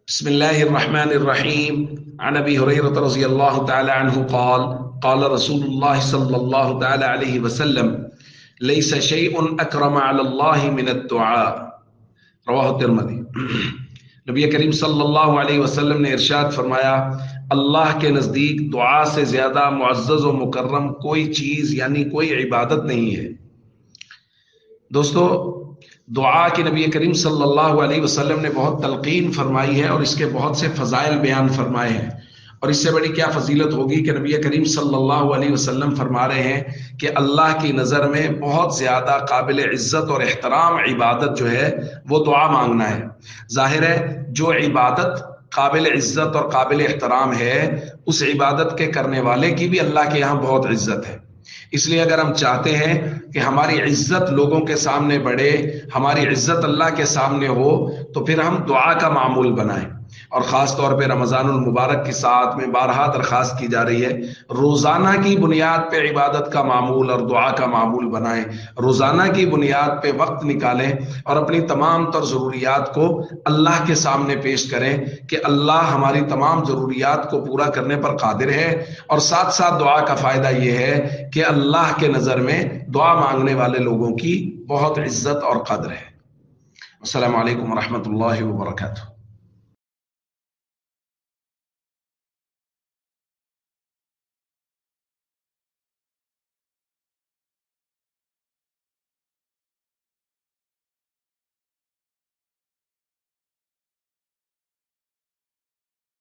بسم الله الرحمن الرحيم. عن أبي هريرة رضي الله تعالى عنه قال قال رسول الله صلى الله تعالى عليه وسلم ليس شيء أكرم على الله من الدعاء رواہ الترمذی۔ نبی کریم صلی اللہ علیہ وسلم نے ارشاد فرمایا، اللہ کے نزدیک دعا سے زیادہ معزز و مکرم کوئی چیز یعنی کوئی عبادت نہیں ہے۔ دوستو، دعا کی نبی کریم صلی اللہ علیہ وسلم نے بہت تلقین فرمائی ہے اور اس کے بہت سے فضائل بیان فرمائے ہیں، اور اس سے بڑی کیا فضیلت ہوگی کہ نبی کریم صلی اللہ علیہ وسلم فرما رہے ہیں کہ اللہ کی نظر میں بہت زیادہ قابل عزت اور احترام عبادت جو ہے وہ دعا مانگنا ہے۔ ظاہر ہے جو عبادت قابل عزت اور قابل احترام ہے اس عبادت کے کرنے والے کی بھی اللہ کے یہاں بہت عزت ہے۔ اس لیے اگر ہم چاہتے ہیں کہ ہماری عزت لوگوں کے سامنے بڑھے، ہماری عزت اللہ کے سامنے ہو، تو پھر ہم دعا کا معمول بنائیں، اور خاص طور پہ رمضان المبارک کی ساعت میں بارہا درخواست کی جا رہی ہے روزانہ کی بنیاد پہ عبادت کا معمول اور دعا کا معمول بنائیں، روزانہ کی بنیاد پہ وقت نکالیں اور اپنی تمام تر ضروریات کو اللہ کے سامنے پیش کریں کہ اللہ ہماری تمام ضروریات کو پورا کرنے پر قادر ہے، اور ساتھ ساتھ دعا کا فائدہ یہ ہے کہ اللہ کے نظر میں دعا مانگنے والے لوگوں کی بہت عزت اور قدر ہے۔ السلام علیکم ورحمۃ اللہ وبرکاتہ۔